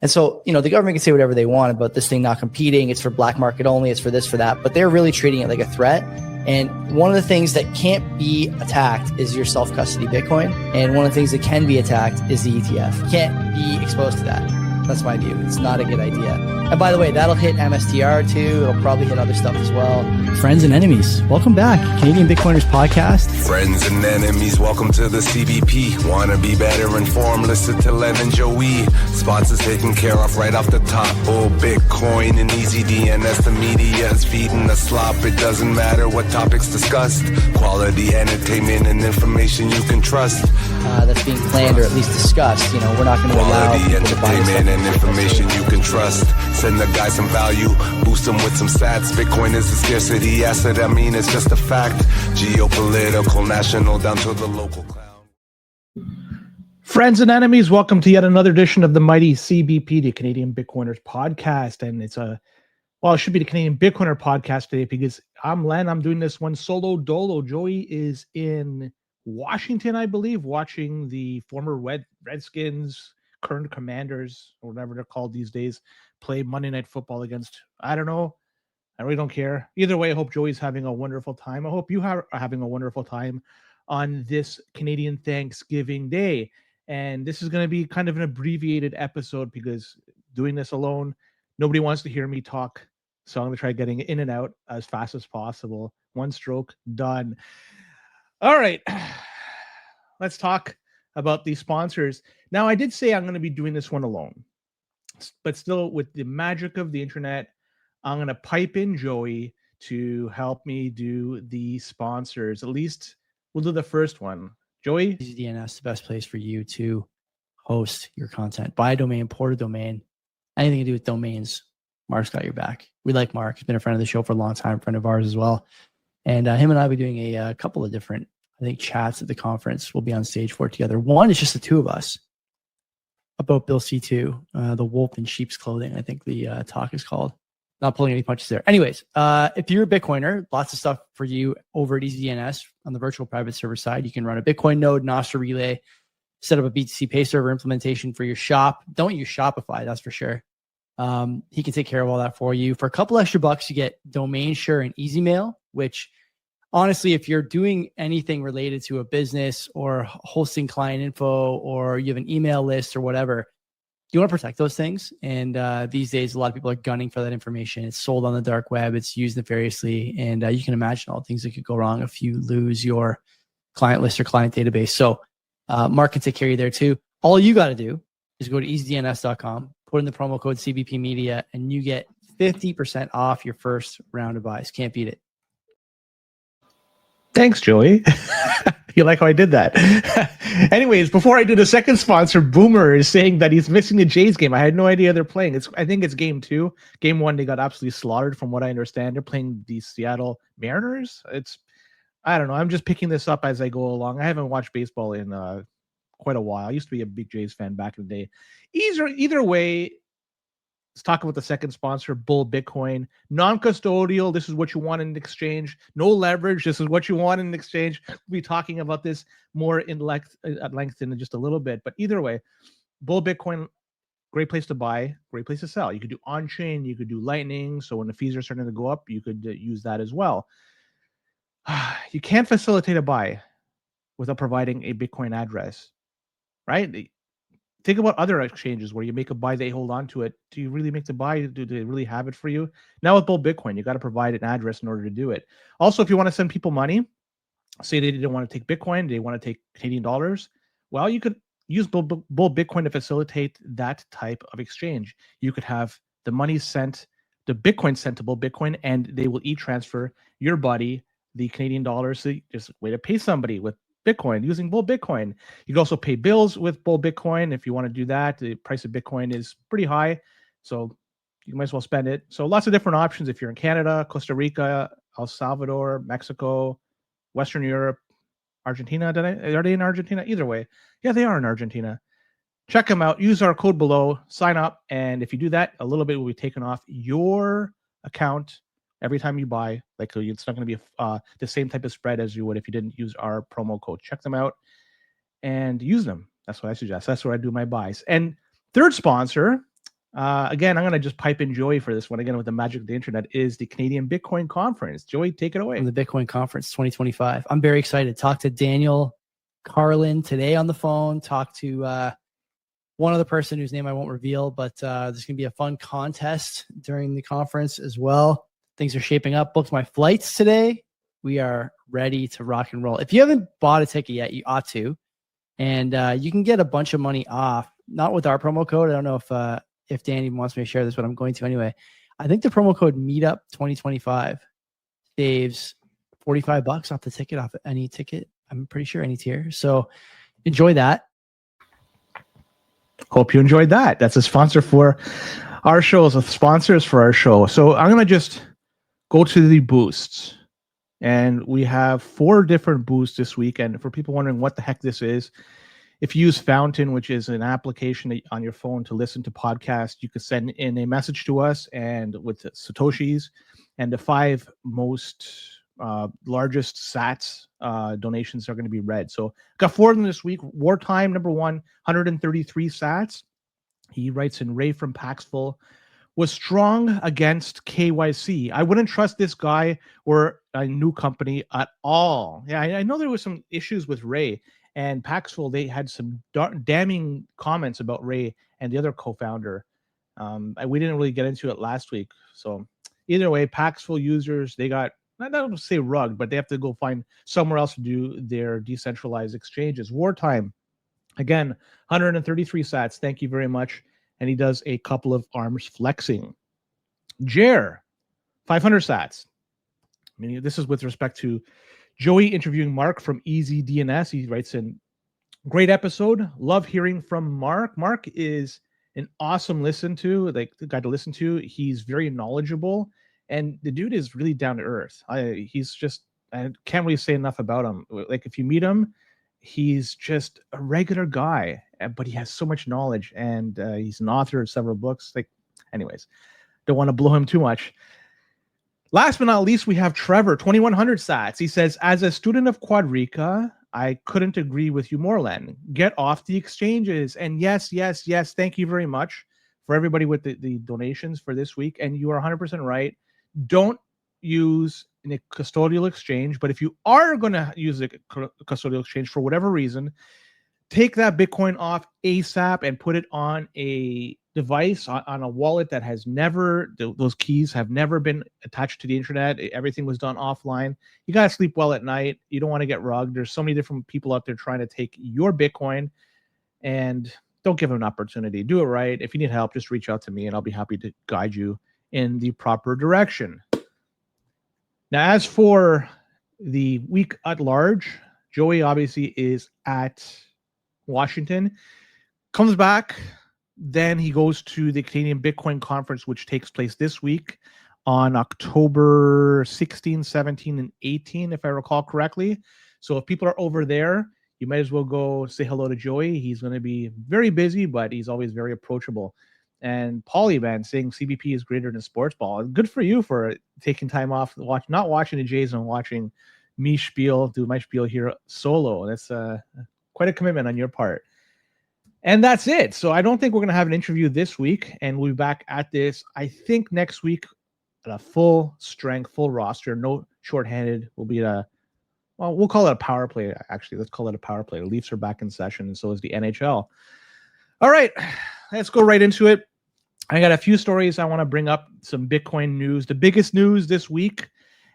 And so, the government can say whatever they want about this thing not competing. It's for black market only. It's for this, for that. But they're really treating it like a threat. And one of the things that can't be attacked is your self-custody Bitcoin. And one of the things that can be attacked is the ETF. You can't be exposed to that. That's my view. It's not a good idea. And by the way, that'll hit MSTR too. It'll probably hit other stuff as well. Friends and enemies, welcome back. Canadian Bitcoiners Podcast. Friends and enemies, welcome to the CBP. Want to be better informed? Listen to Len and Joey. Sponsors taken care of right off the top. Bull, Bitcoin, and easy DNS. The media is feeding the slop. It doesn't matter what topics discussed. Quality entertainment and information you can trust. That's being planned or at least discussed. We're not going to allow people to buy entertainment and information you can trust. Send the guy some value, boost them with some stats. Bitcoin is a scarcity asset, it's just a fact. Geopolitical, national, down to the local clown. Friends and enemies, welcome to yet another edition of the mighty CBP, the Canadian Bitcoiners Podcast. And it should be the Canadian Bitcoiner Podcast today because I'm Len. I'm doing this one solo dolo. Joey is in Washington, I believe, watching the former Redskins, current Commanders, or whatever they're called these days, play Monday Night Football against, I don't know. I really don't care. Either way, I hope Joey's having a wonderful time. I hope you are having a wonderful time on this Canadian Thanksgiving Day. And this is going to be kind of an abbreviated episode because doing this alone, nobody wants to hear me talk. So I'm going to try getting in and out as fast as possible. One stroke, done. All right. Let's talk about these sponsors. Now, I did say I'm going to be doing this one alone. But still, with the magic of the internet, I'm going to pipe in Joey to help me do the sponsors. At least we'll do the first one. Joey? DNS, the best place for you to host your content. Buy a domain, port a domain, anything to do with domains. Mark's got your back. We like Mark. He's been a friend of the show for a long time, friend of ours as well. And him and I will be doing a couple of different, chats at the conference. We'll be on stage for it together. One is just the two of us about Bill C2, the wolf in sheep's clothing, I think the talk is called. Not pulling any punches there. Anyways, if you're a Bitcoiner, lots of stuff for you over at EasyDNS on the virtual private server side. You can run a Bitcoin node, Nostr relay, set up a BTC Pay server implementation for your shop. Don't use Shopify, that's for sure. He can take care of all that for you. For a couple extra bucks, you get domain share and EasyMail, which honestly, if you're doing anything related to a business or hosting client info, or you have an email list or whatever, you want to protect those things. And these days, a lot of people are gunning for that information. It's sold on the dark web. It's used nefariously. And you can imagine all the things that could go wrong if you lose your client list or client database. So Mark can take care of you there too. All you got to do is go to easydns.com, put in the promo code CBP Media, and you get 50% off your first round of buys. Can't beat it. Thanks, Joey. You like how I did that? Anyways, before I do the second sponsor, Boomer is saying that he's missing the Jays game. I had no idea they're playing. I think it's game 2. Game 1, they got absolutely slaughtered from what I understand. They're playing the Seattle Mariners. I don't know. I'm just picking this up as I go along. I haven't watched baseball in quite a while. I used to be a big Jays fan back in the day. Either way, let's talk about the second sponsor, Bull Bitcoin. Non-custodial, this is what you want in exchange. No leverage, this is what you want in exchange. We'll be talking about this more at length in just a little bit. But either way, Bull Bitcoin, great place to buy, great place to sell. You could do on-chain, you could do Lightning. So when the fees are starting to go up, you could use that as well. You can't facilitate a buy without providing a Bitcoin address, right? Think about other exchanges where you make a buy, they hold on to it. Do you really make the buy? Do they really have it for you? Now with Bull Bitcoin, you got to provide an address in order to do it. Also, if you want to send people money, say they didn't want to take Bitcoin, they want to take Canadian dollars, well, you could use Bull Bitcoin to facilitate that type of exchange. You could have the money sent, the Bitcoin sent to Bull Bitcoin, and they will e-transfer your buddy the Canadian dollars. So just a way to pay somebody with Bitcoin using Bull Bitcoin. You can also pay bills with Bull Bitcoin if you want to do that. The price of Bitcoin is pretty high, so you might as well spend it. So lots of different options if you're in Canada, Costa Rica, El Salvador, Mexico, Western Europe, Argentina. Are they in Argentina? Either way. Yeah, they are in Argentina. Check them out. Use our code below. Sign up. And if you do that, a little bit will be taken off your account every time you buy. Like, it's not going to be the same type of spread as you would if you didn't use our promo code. Check them out and use them. That's what I suggest. That's where I do my buys. And third sponsor, Again, I'm going to just pipe in Joey for this one again with the magic of the internet is the Canadian Bitcoin Conference. Joey, take it away. From the Bitcoin Conference 2025. I'm very excited. Talked to Daniel Carlin today on the phone. Talked to one other person whose name I won't reveal, but there's going to be a fun contest during the conference as well. Things are shaping up. Booked my flights today. We are ready to rock and roll. If you haven't bought a ticket yet, you ought to. And you can get a bunch of money off, not with our promo code. I don't know if Dan even wants me to share this, but I'm going to anyway. I think the promo code Meetup 2025 saves $45 off the ticket, off any ticket. I'm pretty sure any tier. So enjoy that. Hope you enjoyed that. That's a sponsor for our show. It's a sponsors for our show. So I'm going to just go to the boosts. And we have 4 different boosts this week. And for people wondering what the heck this is, if you use Fountain, which is an application on your phone to listen to podcasts, you could send in a message to us and with Satoshis, and the 5 most largest sats donations are going to be read. So got 4 of them this week. Wartime, number 1, 133 sats. He writes in, Ray from Paxful was strong against KYC. I wouldn't trust this guy or a new company at all. Yeah, I know there was some issues with Ray. And Paxful, they had some damning comments about Ray and the other co-founder. We didn't really get into it last week. So either way, Paxful users, they got, I don't say rugged, but they have to go find somewhere else to do their decentralized exchanges. Wartime, again, 133 sats. Thank you very much. And he does a couple of arms flexing. Jer, 500 sats. I mean, this is with respect to Joey interviewing Mark from Easy DNS. He writes in, great episode. Love hearing from Mark. Mark is an awesome listen to, like the guy to listen to. He's very knowledgeable, and the dude is really down to earth. He's just, I can't really say enough about him. Like if you meet him, he's just a regular guy, but he has so much knowledge, and he's an author of several books. Like, anyways, don't want to blow him too much. Last but not least, we have Trevor, 2100 sats. He says, as a student of Quadrica, I couldn't agree with you more, Len. Get off the exchanges. And yes, thank you very much for everybody with the donations for this week. And you are 100% right. Don't use a custodial exchange. But if you are going to use a custodial exchange for whatever reason, take that Bitcoin off ASAP and put it on a device, on a wallet that has never, those keys have never been attached to the internet. Everything was done offline. You got to sleep well at night. You don't want to get rugged. There's so many different people out there trying to take your Bitcoin, and don't give them an opportunity. Do it right. If you need help, just reach out to me and I'll be happy to guide you in the proper direction. Now, as for the week at large, Joey obviously is at Washington, comes back, then he goes to the Canadian Bitcoin Conference, which takes place this week on October 16, 17, and 18, if I recall correctly. So if people are over there, you might as well go say hello to Joey. He's going to be very busy, but he's always very approachable. And Paulie, man, saying CBP is greater than sports ball. Good for you for taking time off, not watching the Jays and watching me do my spiel here solo. That's quite a commitment on your part. And that's it. So I don't think we're going to have an interview this week, and we'll be back at this, I think, next week at a full strength, full roster, no shorthanded. We'll be we'll call it a power play, actually. Let's call it a power play. The Leafs are back in session, and so is the NHL. All right, let's go right into it. I got a few stories I want to bring up, some Bitcoin news. The biggest news this week,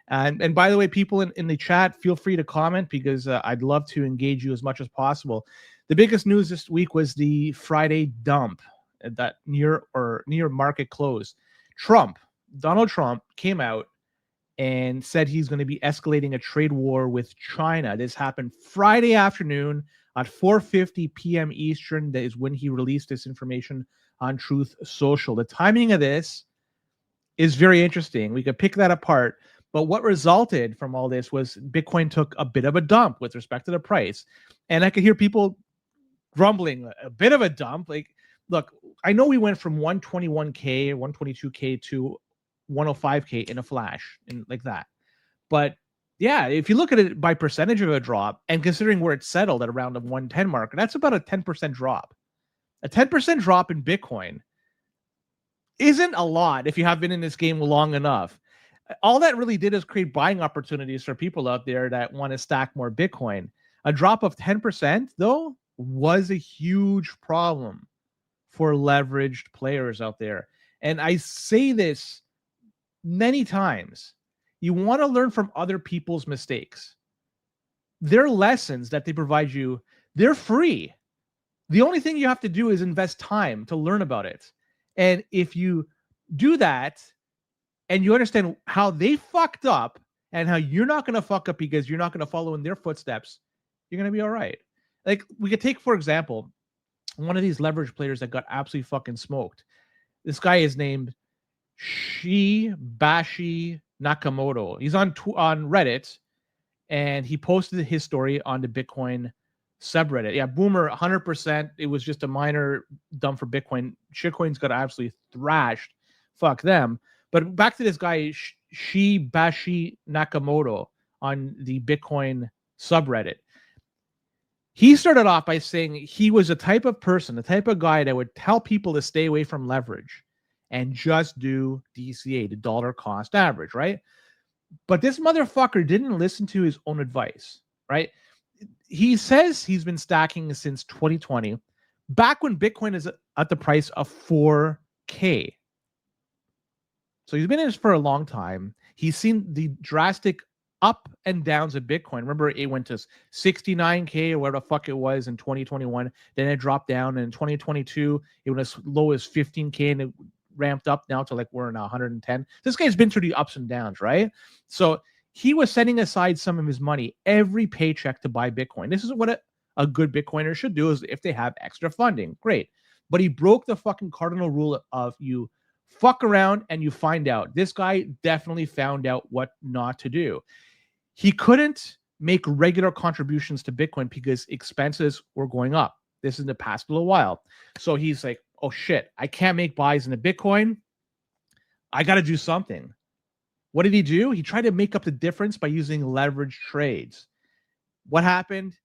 and by the way, people in the chat, feel free to comment because I'd love to engage you as much as possible. The biggest news this week was the Friday dump that near market close. Donald Trump came out and said he's going to be escalating a trade war with China. This happened Friday afternoon at 4:50 p.m. Eastern. That is when he released this information on Truth Social. The timing of this is very interesting. We could pick that apart. But what resulted from all this was Bitcoin took a bit of a dump with respect to the price. And I could hear people grumbling, a bit of a dump. Like, look, I know we went from 121K, 122K to 105K in a flash and like that. But yeah, if you look at it by percentage of a drop and considering where it settled at around the 110 mark, that's about a 10% drop. A 10% drop in Bitcoin isn't a lot if you have been in this game long enough. All that really did is create buying opportunities for people out there that want to stack more Bitcoin. A drop of 10%, though, was a huge problem for leveraged players out there. And I say this many times. You want to learn from other people's mistakes. Their lessons that they provide you, they're free. The only thing you have to do is invest time to learn about it. And if you do that and you understand how they fucked up and how you're not going to fuck up because you're not going to follow in their footsteps, you're going to be all right. Like we could take, for example, one of these leverage players that got absolutely fucking smoked. This guy is named Shibashi Nakamoto. He's on Reddit, and he posted his story on the Bitcoin subreddit. Yeah, Boomer, 100%. It was just a minor dump for Bitcoin. Shitcoin's got absolutely thrashed. Fuck them. But back to this guy, Shibashi Nakamoto on the Bitcoin subreddit. He started off by saying he was a type of person, the type of guy that would tell people to stay away from leverage and just do DCA, the dollar cost average, right? But this motherfucker didn't listen to his own advice, right? He says he's been stacking since 2020, back when Bitcoin is at the price of 4K. So he's been in this for a long time. He's seen the drastic up and downs of Bitcoin. Remember, it went to 69K or whatever the fuck it was in 2021. Then it dropped down. And in 2022, it went as low as 15K and it ramped up now to like we're now 110. This guy's been through the ups and downs, right? So he was setting aside some of his money every paycheck to buy Bitcoin. This is what a good Bitcoiner should do, is if they have extra funding. Great. But he broke the fucking cardinal rule of you fuck around and you find out. This guy definitely found out what not to do. He couldn't make regular contributions to Bitcoin because expenses were going up. This is in the past little while. So he's like, oh shit, I can't make buys into Bitcoin. I got to do something. What did he do? He tried to make up the difference by using leverage trades. What happened?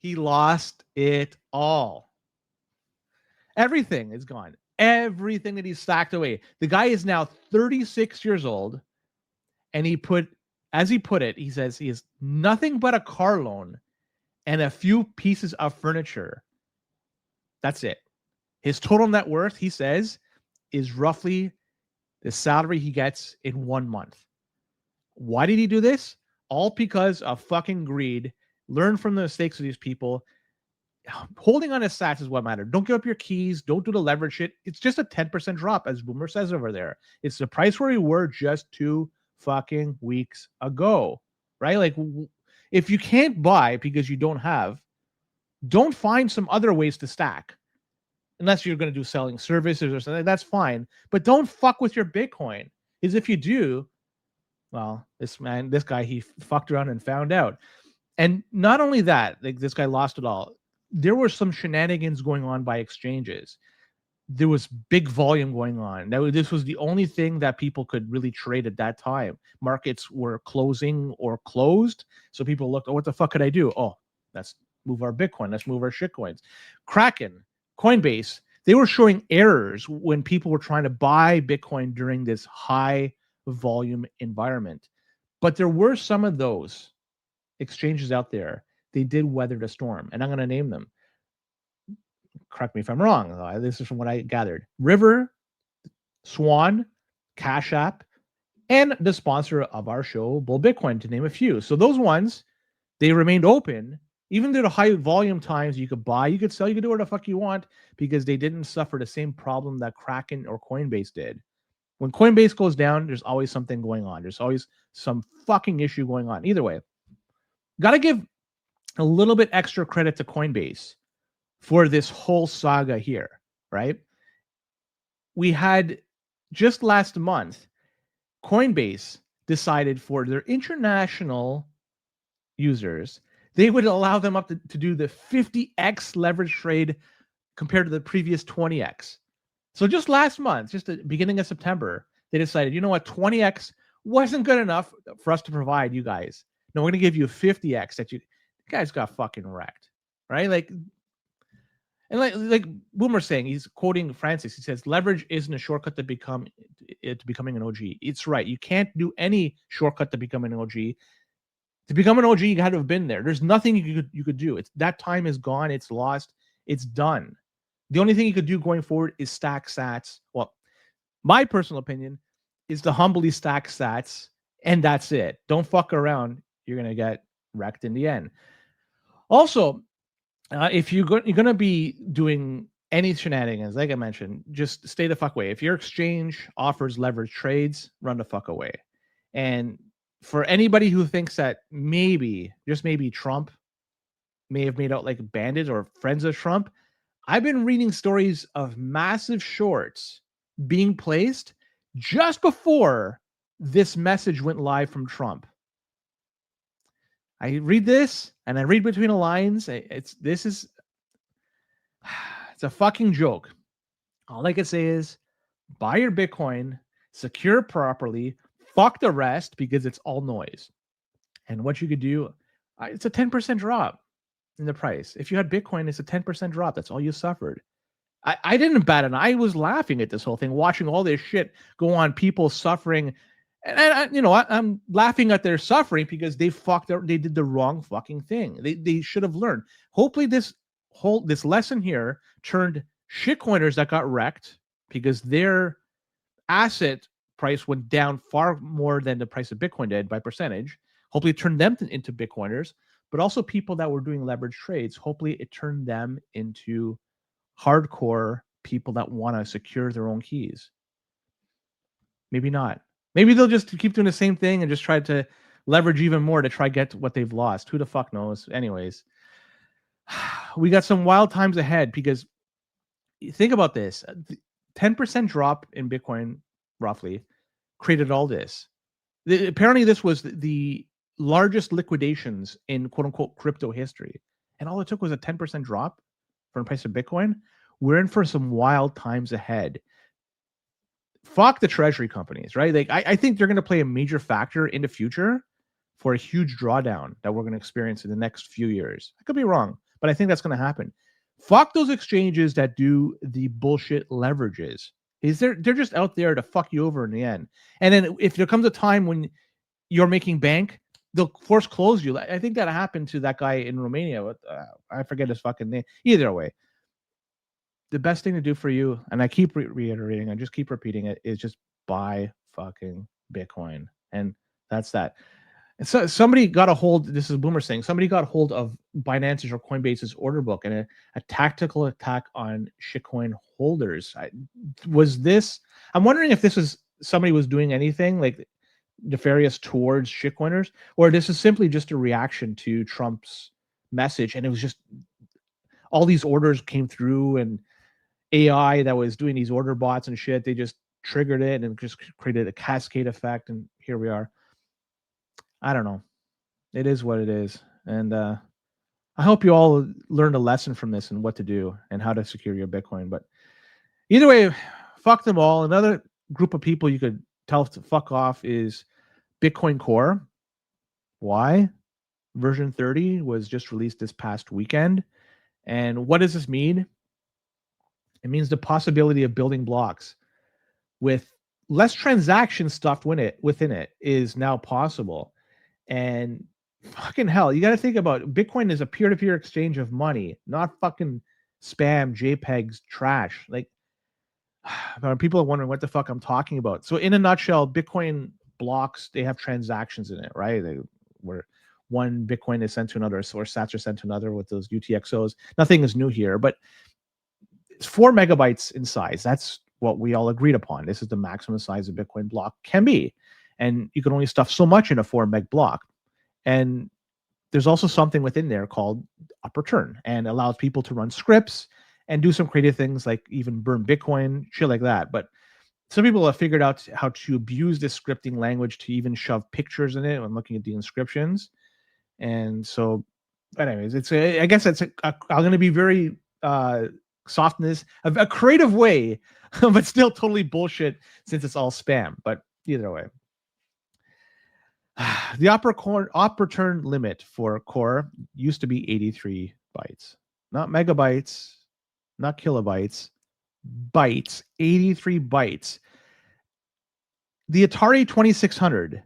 He lost it all. Everything is gone. Everything that he stacked away. The guy is now 36 years old, and he put it, he says he has nothing but a car loan and a few pieces of furniture. That's it. His total net worth, he says, is roughly the salary he gets in 1 month. Why did he do this? All because of fucking greed. Learn from the mistakes of these people. Holding on his stats is what matters. Don't give up your keys. Don't do the leverage shit. It's just a 10% drop, as Boomer says over there. It's the price where we were just 2 fucking weeks ago, right? Like, if you can't buy because you don't have, don't find some other ways to stack. Unless you're going to do selling services or something, that's fine. But don't fuck with your Bitcoin. Because if you do, well, this guy, he fucked around and found out. And not only that, like this guy lost it all. There were some shenanigans going on by exchanges. There was big volume going on. This was the only thing that people could really trade at that time. Markets were closing or closed. So people looked, oh, what the fuck could I do? Oh, let's move our Bitcoin. Let's move our shitcoins. Kraken, Coinbase, they were showing errors when people were trying to buy Bitcoin during this high volume environment. But there were some of those exchanges out there. They did weather the storm, and I'm going to name them. Correct me if I'm wrong. This is from what I gathered. River, Swan, Cash App, and the sponsor of our show, Bull Bitcoin, to name a few. So those ones, they remained open. Even through the high volume times, you could buy, you could sell, you could do whatever the fuck you want, because they didn't suffer the same problem that Kraken or Coinbase did. When Coinbase goes down, there's always something going on. There's always some fucking issue going on. Either way, got to give a little bit extra credit to Coinbase for this whole saga here, right? We had just last month, Coinbase decided for their international users, they would allow them up to do the 50x leverage trade compared to the previous 20x. So just last month, just the beginning of September, they decided, you know what, 20x wasn't good enough for us to provide you guys. No, we're going to give you 50x that you guys got fucking wrecked, right? Like, And like Boomer's saying, he's quoting Francis. He says, "Leverage isn't a shortcut to becoming an OG." It's right. You can't do any shortcut to becoming an OG. To become an OG, you got to have been there. There's nothing you could do. It's that time is gone. It's lost. It's done. The only thing you could do going forward is stack sats. Well, my personal opinion is to humbly stack sats, and that's it. Don't fuck around. You're gonna get wrecked in the end. Also, if you're going to be doing any shenanigans, like I mentioned, just stay the fuck away. If your exchange offers leverage trades, run the fuck away. And for anybody who thinks that maybe, just maybe, Trump may have made out like bandits or friends of Trump, I've been reading stories of massive shorts being placed just before this message went live from Trump. I read this and I read between the lines. It's a fucking joke. All I can say is buy your Bitcoin, secure properly, fuck the rest because it's all noise. And what you could do, it's a 10% drop in the price. If you had Bitcoin, it's a 10% drop. That's all you suffered. I didn't bat an eye. I was laughing at this whole thing, watching all this shit go on, people suffering. And I'm laughing at their suffering because they did the wrong fucking thing. They should have learned. Hopefully this lesson here turned shitcoiners that got wrecked because their asset price went down far more than the price of Bitcoin did by percentage. Hopefully it turned them into Bitcoiners, but also people that were doing leverage trades. Hopefully it turned them into hardcore people that want to secure their own keys. Maybe not. Maybe they'll just keep doing the same thing and just try to leverage even more to try get what they've lost. Who the fuck knows? Anyways, we got some wild times ahead because think about this. 10% drop in Bitcoin roughly created all this. Apparently this was the largest liquidations in quote unquote crypto history. And all it took was a 10% drop from the price of Bitcoin. We're in for some wild times ahead. Fuck the treasury companies, right? Like I think they're going to play a major factor in the future for a huge drawdown that we're going to experience in the next few years. I could be wrong, but I think that's going to happen. Fuck those exchanges that do the bullshit leverages. They're just out there to fuck you over in the end. And then if there comes a time when you're making bank, they'll force close you. I think that happened to that guy in Romania. I forget his fucking name. Either way, the best thing to do for you, and I keep reiterating, I just keep repeating it, is just buy fucking Bitcoin. And that's that. And so somebody got a hold, this is Boomer saying, somebody got a hold of Binance's or Coinbase's order book and a tactical attack on shitcoin holders. I'm wondering if this was somebody was doing anything like nefarious towards shitcoiners, or this is simply just a reaction to Trump's message. And it was just all these orders came through and AI that was doing these order bots and shit, they just triggered it and just created a cascade effect. And here we are. I don't know. It is what it is. And I hope you all learned a lesson from this and what to do and how to secure your Bitcoin. But either way, fuck them all. Another group of people you could tell to fuck off is Bitcoin Core. Why? Version 30 was just released this past weekend. And what does this mean? It means the possibility of building blocks with less transactions stuffed within it is now possible. And fucking hell, you got to think about Bitcoin is a peer-to-peer exchange of money, not fucking spam, JPEGs, trash. Like, people are wondering what the fuck I'm talking about. So in a nutshell, Bitcoin blocks, they have transactions in it, right? Where one Bitcoin is sent to another, or sats are sent to another with those UTXOs. Nothing is new here, but it's 4 megabytes in size. That's what we all agreed upon. This is the maximum size a Bitcoin block can be. And you can only stuff so much in a 4 meg block. And there's also something within there called upper turn and allows people to run scripts and do some creative things like even burn Bitcoin, shit like that. But some people have figured out how to abuse this scripting language to even shove pictures in it when looking at the inscriptions. And so, anyways, I guess I'm going to be very soft in this, a creative way, but still totally bullshit since it's all spam. But either way, the upper turn limit for Core used to be 83 bytes, not megabytes, not kilobytes, bytes, 83 bytes. The Atari 2600,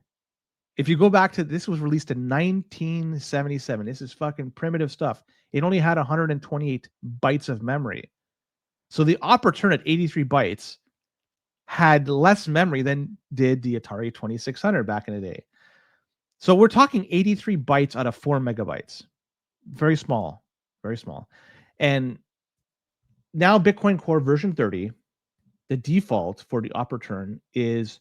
if you go back to, this was released in 1977. This is fucking primitive stuff. It only had 128 bytes of memory. So the Opportune at 83 bytes had less memory than did the Atari 2600 back in the day. So we're talking 83 bytes out of 4 megabytes. Very small, very small. And now Bitcoin Core version 30, the default for the Opportune is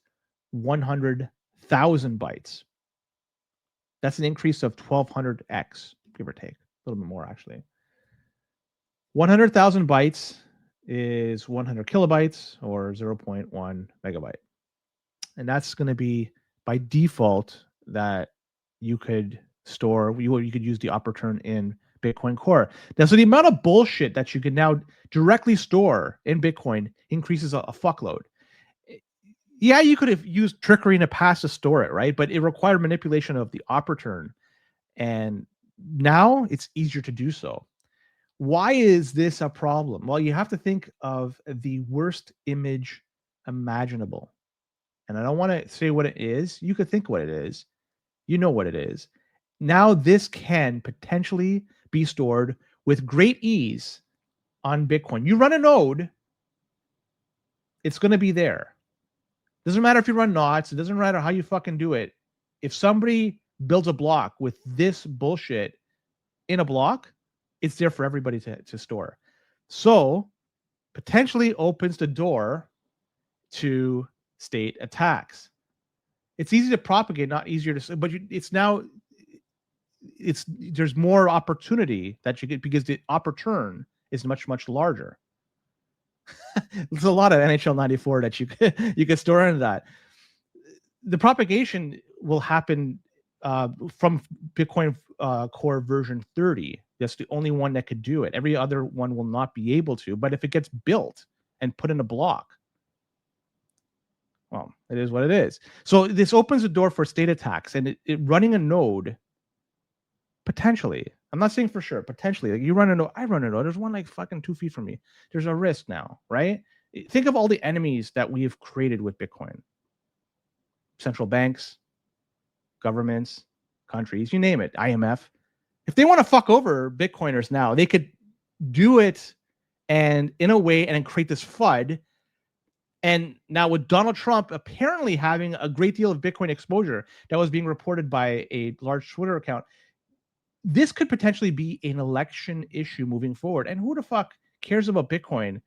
100,000 bytes. That's an increase of 1200x, give or take. A little bit more, actually. 100,000 bytes is 100 kilobytes or 0.1 megabyte. And that's going to be by default that you could store, you could use the Opportune in Bitcoin Core. Now, so the amount of bullshit that you can now directly store in Bitcoin increases a fuckload. Yeah, you could have used trickery in the past to store it, right? But it required manipulation of the Opportune. And now it's easier to do so. Why is this a problem? Well, you have to think of the worst image imaginable. And I don't want to say what it is. You could think what it is. You know what it is. Now this can potentially be stored with great ease on Bitcoin. You run a node, it's going to be there. Doesn't matter if you run knots. It doesn't matter how you fucking do it. If somebody builds a block with this bullshit in a block, it's there for everybody to store. So potentially opens the door to state attacks. It's easy to propagate, not easier to, but there's more opportunity that you get because the Opportune is much, much larger. There's a lot of NHL 94 that you could store into that. The propagation will happen from Bitcoin Core version 30. That's the only one that could do it. Every other one will not be able to. But if it gets built and put in a block, well, it is what it is. So this opens the door for state attacks, and it running a node potentially. I'm not saying for sure. Potentially, like you run a node, I run a node. There's one like fucking 2 feet from me. There's a risk now, right? Think of all the enemies that we have created with Bitcoin. Central banks, governments, countries, you name it, IMF. If they want to fuck over Bitcoiners now, they could do it and in a way and create this FUD. And now with Donald Trump apparently having a great deal of Bitcoin exposure that was being reported by a large Twitter account, this could potentially be an election issue moving forward. And who the fuck cares about Bitcoin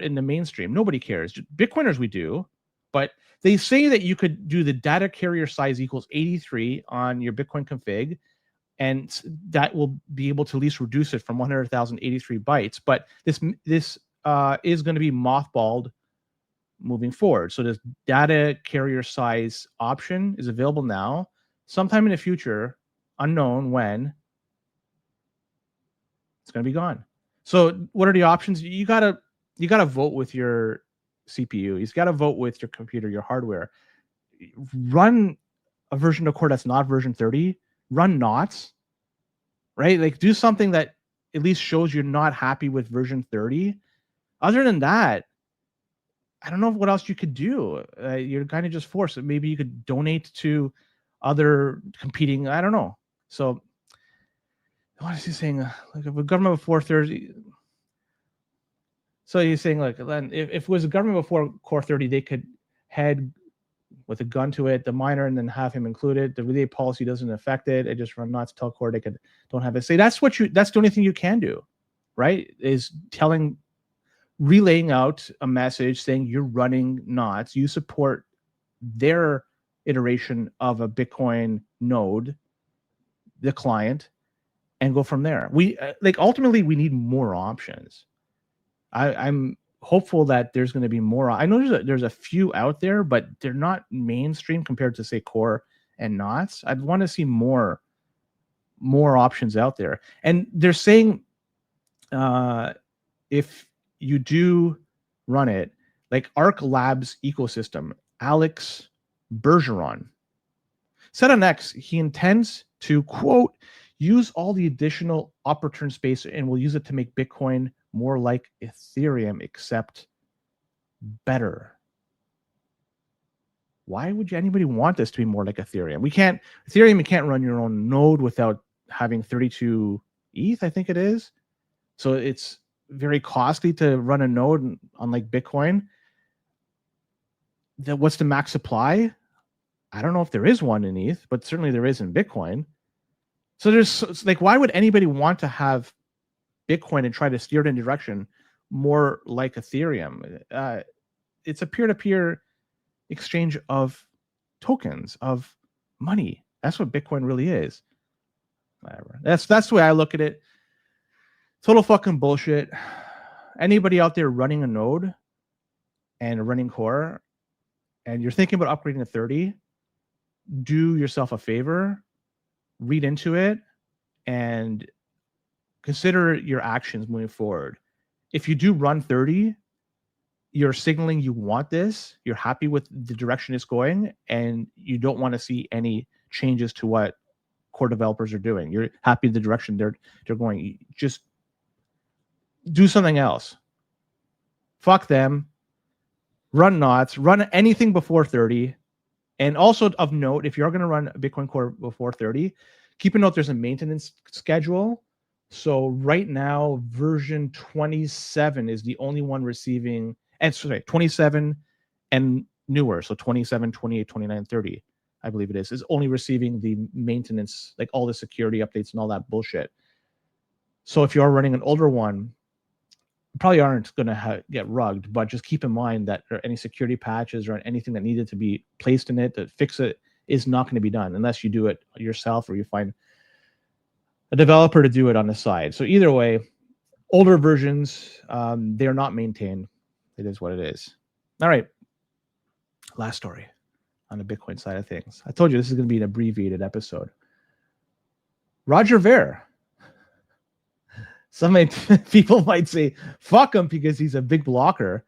in the mainstream? Nobody cares. Bitcoiners, we do. But they say that you could do the data carrier size equals 83 on your Bitcoin config, and that will be able to at least reduce it from 100,000 83 bytes. But this is going to be mothballed moving forward. So this data carrier size option is available now. Sometime in the future, unknown when, it's going to be gone. So what are the options? You gotta vote with your CPU. You've got to vote with your computer, your hardware. Run a version of Core that's not version 30. Run knots, right? Like do something that at least shows you're not happy with version 30. Other than that, I don't know what else you could do. You're kind of just forced. Maybe you could donate to other competing. I don't know. So what is he saying? Like if a government before 30. So he's saying like if it was a government before Core 30, they could head with a gun to it, the miner, and then have him included. The relay policy doesn't affect it. It just run knots, tell Core they don't have it. Say that's the only thing you can do, right? Is relaying out a message saying you're running knots, you support their iteration of a Bitcoin node, the client, and go from there. We ultimately we need more options. I'm hopeful that there's going to be more. I know there's a few out there, but they're not mainstream compared to say Core and knots. I'd want to see more options out there. And they're saying if you do run it, like Arc Labs ecosystem, Alex Bergeron said on X, he intends to, quote, use all the additional Opportune space and will use it to make Bitcoin more like Ethereum, except better. Why would anybody want this to be more like Ethereum? Ethereum, you can't run your own node without having 32 ETH, I think it is. So it's very costly to run a node, unlike Bitcoin. What's the max supply? I don't know if there is one in ETH, but certainly there is in Bitcoin. So it's like, why would anybody want to have Bitcoin and try to steer it in a direction more like Ethereum? It's a peer-to-peer exchange of tokens, of money. That's what Bitcoin really is. Whatever. That's the way I look at it. Total fucking bullshit. Anybody out there running a node and running core, and you're thinking about upgrading to 30, do yourself a favor, read into it, and consider your actions moving forward. If you do run 30, you're signaling you want this, you're happy with the direction it's going, and you don't want to see any changes to what core developers are doing. You're happy with the direction they're going. Just do something else. Fuck them. Run knots. Run anything before 30. And also of note, if you're going to run Bitcoin Core before 30, keep a note there's a maintenance schedule. So right now, version 27 is the only one receiving, and sorry, 27 and newer. So 27, 28, 29, 30, I believe it is only receiving the maintenance, like all the security updates and all that bullshit. So if you are running an older one, you probably aren't going to get rugged, but just keep in mind that any security patches or anything that needed to be placed in it to fix it is not going to be done unless you do it yourself or you find a developer to do it on the side. So either way, older versions, they're not maintained. It is what it is. All right. Last story on the Bitcoin side of things. I told you this is going to be an abbreviated episode. Roger Ver. Some people might say, fuck him because he's a big blocker.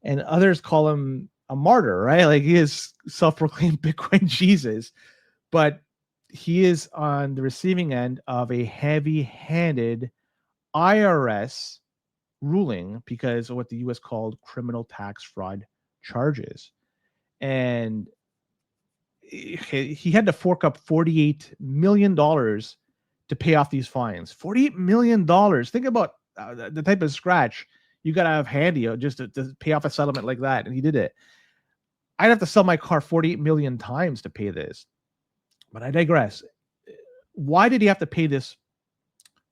And others call him a martyr, right? Like he is self-proclaimed Bitcoin Jesus. But he is on the receiving end of a heavy-handed IRS ruling because of what the U.S. called criminal tax fraud charges. And he had to fork up $48 million to pay off these fines. $48 million. Think about the type of scratch you got to have handy just to pay off a settlement like that. And he did it. I'd have to sell my car 48 million times to pay this. But I digress. Why did he have to pay this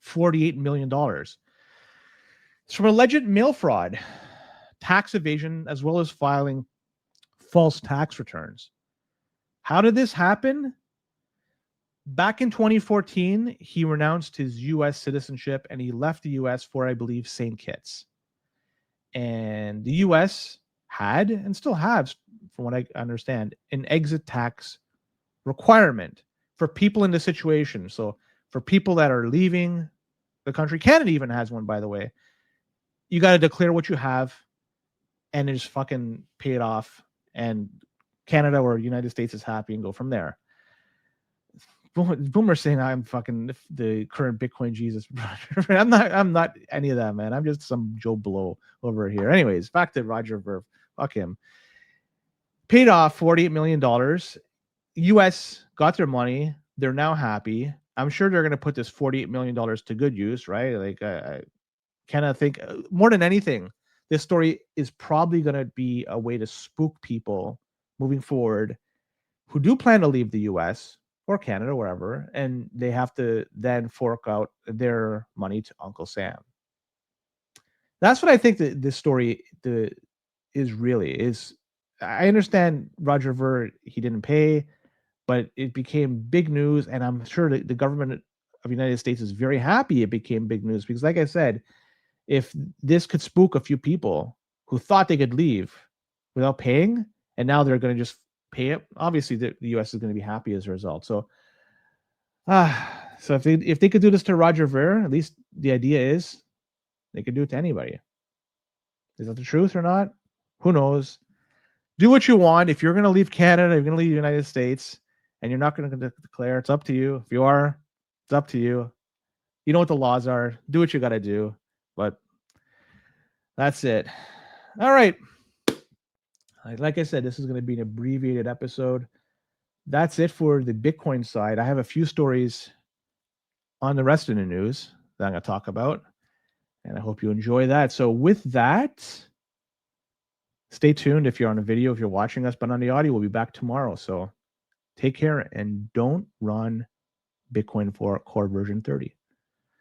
$48 million? It's from alleged mail fraud, tax evasion, as well as filing false tax returns. How did this happen? Back in 2014, he renounced his U.S. citizenship and he left the U.S. for, I believe, St. Kitts. And the U.S. had, and still has, from what I understand, an exit tax requirement for people in this situation. So for people that are leaving the country, Canada even has one, by the way. You got to declare what you have and just fucking pay it off. And Canada or United States is happy and go from there. Boomer saying I'm fucking the current Bitcoin Jesus. I'm not any of that, man. I'm just some Joe Blow over here. Anyways, back to Roger Ver. Fuck him. Paid off $48 million. US got their money. They're now happy. I'm sure they're going to put this $48 million to good use, right? Like, I kind of think more than anything, this story is probably going to be a way to spook people moving forward who do plan to leave the US or Canada, wherever, and they have to then fork out their money to Uncle Sam. That's what I think that this story is really is. I understand Roger Ver, he didn't pay, but it became big news, and I'm sure that the government of the United States is very happy it became big news because, like I said, if this could spook a few people who thought they could leave without paying, and now they're going to just pay it, obviously the U.S. is going to be happy as a result. So, so if they could do this to Roger Ver, at least the idea is they could do it to anybody. Is that the truth or not? Who knows? Do what you want. If you're going to leave Canada, you're going to leave the United States, and you're not going to declare, it's up to you. If you are, it's up to you. You know what the laws are. Do what you got to do. But That's it. All right. Like I said, this is going to be an abbreviated episode. That's it for the Bitcoin side. I have a few stories on the rest of the news that I'm going to talk about, and I hope you enjoy that. So with that, stay tuned if you're on a video, if you're watching us, but on the audio, we'll be back tomorrow. So take care and don't run Bitcoin for core version 30.